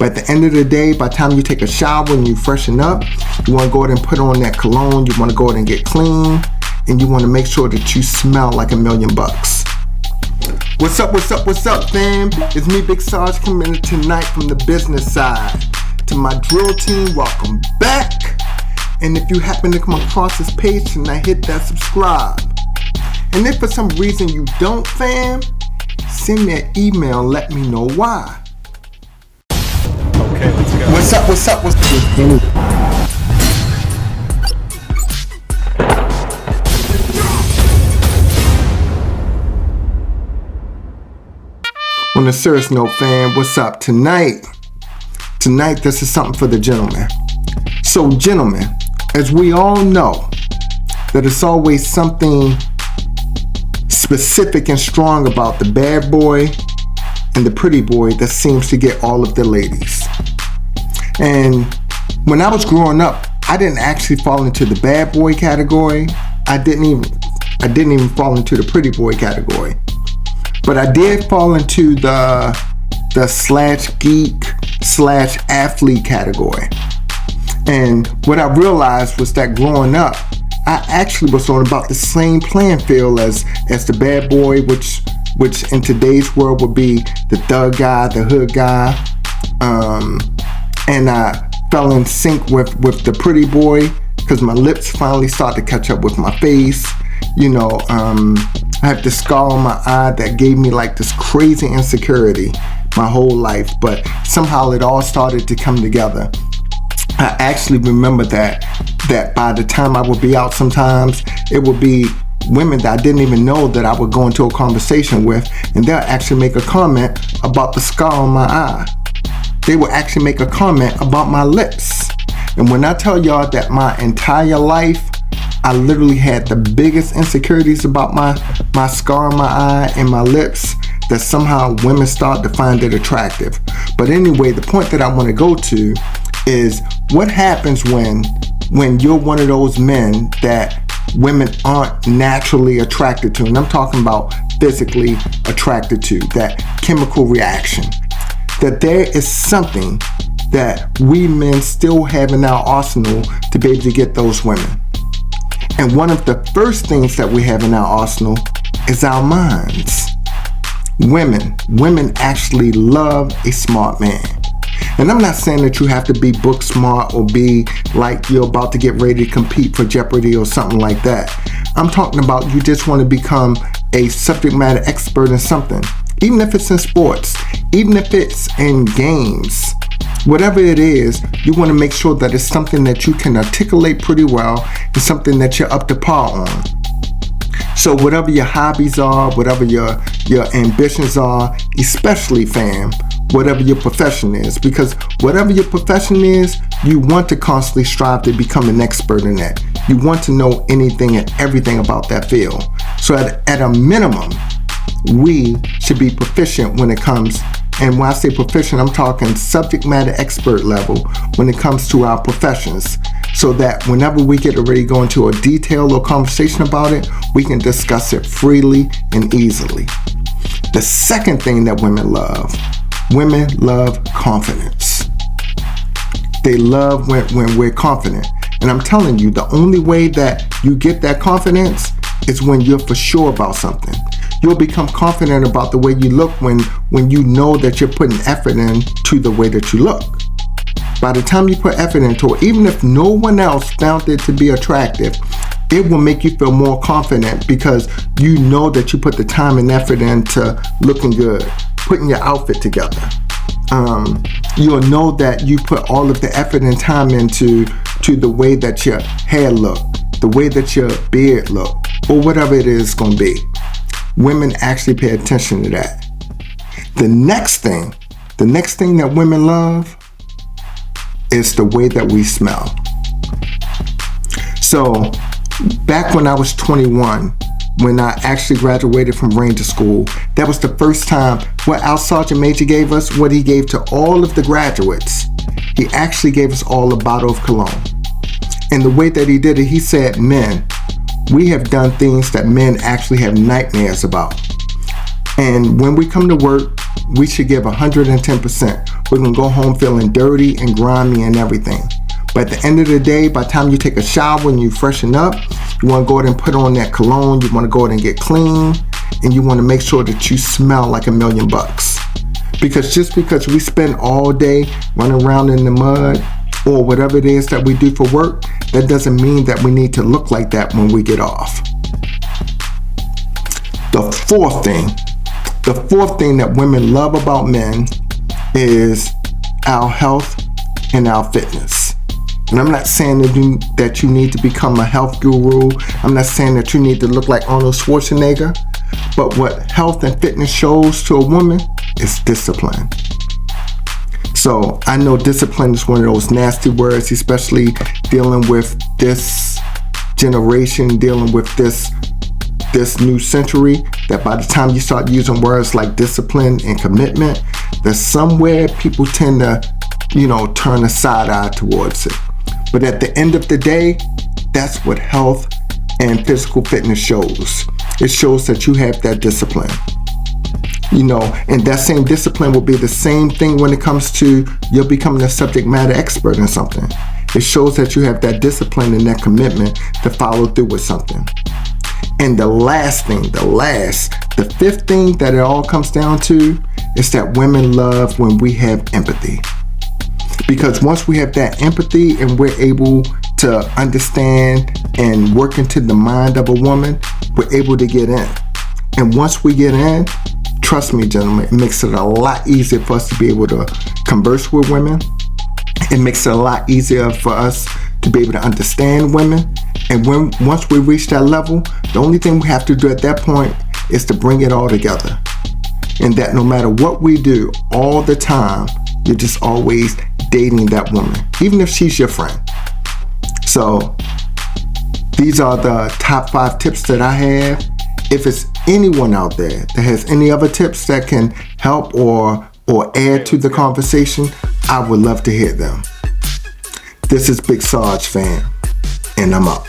But at the end of the day, by the time you take a shower and you freshen up, you want to go ahead and put on that cologne. You want to go ahead and get clean. And you want to make sure that you smell like $1,000,000. What's up, fam? It's me, Big Sarge, coming in tonight from the business side. To my drill team, welcome back. And if you happen to come across this page tonight, hit that subscribe. And if for some reason you don't, fam, send me an email and let me know why. Okay, let's go. What's up? On a serious note, fam, what's up? Tonight, this is something for the gentlemen. So, gentlemen, as we all know, that it's always something specific and strong about the bad boy and the pretty boy that seems to get all of the ladies. And when I was growing up, I didn't actually fall into the bad boy category. I didn't even fall into the pretty boy category. But I did fall into the /geek/athlete category. And what I realized was that growing up, I actually was on about the same playing field as the bad boy, which in today's world would be the thug guy, the hood guy. And I fell in sync with the pretty boy because my lips finally started to catch up with my face. You know, I have this scar on my eye that gave me like this crazy insecurity my whole life, but somehow it all started to come together. I actually remember that by the time I would be out sometimes, it would be women that I didn't even know that I would go into a conversation with, and they'll actually make a comment about the scar on my eye. They will actually make a comment about my lips. And when I tell y'all that my entire life, I literally had the biggest insecurities about my scar on my eye and my lips, that somehow women start to find it attractive. But anyway, the point that I want to go to is what happens when you're one of those men that women aren't naturally attracted to. And I'm talking about physically attracted to, that chemical reaction. That there is something that we men still have in our arsenal to be able to get those women. And one of the first things that we have in our arsenal is our minds. Women actually love a smart man. And I'm not saying that you have to be book smart or be like you're about to get ready to compete for Jeopardy or something like that. I'm talking about you just want to become a subject matter expert in something. Even if it's in sports, even if it's in games, whatever it is, you want to make sure that it's something that you can articulate pretty well and something that you're up to par on. So whatever your hobbies are, whatever your ambitions are, especially fam, whatever your profession is, because whatever your profession is, you want to constantly strive to become an expert in that. You want to know anything and everything about that field. So at a minimum, we should be proficient when it comes, and when I say proficient, I'm talking subject matter expert level when it comes to our professions, so that whenever we get ready to go into a detail or conversation about it, we can discuss it freely and easily. The second thing that women love confidence. They love when we're confident. And I'm telling you, the only way that you get that confidence is when you're for sure about something. You'll become confident about the way you look when you know that you're putting effort into the way that you look. By the time you put effort into it, even if no one else found it to be attractive, it will make you feel more confident because you know that you put the time and effort into looking good, putting your outfit together. You'll know that you put all of the effort and time into the way that your hair look, the way that your beard look, or whatever it is going to be. Women actually pay attention to that. The next thing that women love is the way that we smell. So back when I was 21, when I actually graduated from Ranger School, that was the first time what our Sergeant Major gave us, what he gave to all of the graduates. He actually gave us all a bottle of cologne. And the way that he did it, he said, men, we have done things that men actually have nightmares about. And when we come to work, we should give 110% We're going to go home feeling dirty and grimy and everything. But at the end of the day, by the time you take a shower and you freshen up, you want to go ahead and put on that cologne. You want to go ahead and get clean. And you want to make sure that you smell like $1,000,000. Because just because we spend all day running around in the mud or whatever it is that we do for work, that doesn't mean that we need to look like that when we get off. The fourth thing that women love about men is our health and our fitness. And I'm not saying that you need to become a health guru. I'm not saying that you need to look like Arnold Schwarzenegger. But what health and fitness shows to a woman is discipline. So I know discipline is one of those nasty words, especially dealing with this generation, dealing with this new century, that by the time you start using words like discipline and commitment, that somewhere people tend to, turn a side eye towards it. But at the end of the day, that's what health and physical fitness shows. It shows that you have that discipline. And that same discipline will be the same thing when it comes to you're becoming a subject matter expert in something. It shows that you have that discipline and that commitment to follow through with something. And the fifth thing that it all comes down to is that women love when we have empathy. Because once we have that empathy and we're able to understand and work into the mind of a woman, we're able to get in. And once we get in, trust me, gentlemen, it makes it a lot easier for us to be able to converse with women. It makes it a lot easier for us to be able to understand women. And once we reach that level, the only thing we have to do at that point is to bring it all together. And that no matter what we do all the time, you're just always dating that woman, even if she's your friend. So these are the top 5 tips that I have. If it's anyone out there that has any other tips that can help or add to the conversation, I would love to hear them. This is Big Sarge, fam, and I'm up.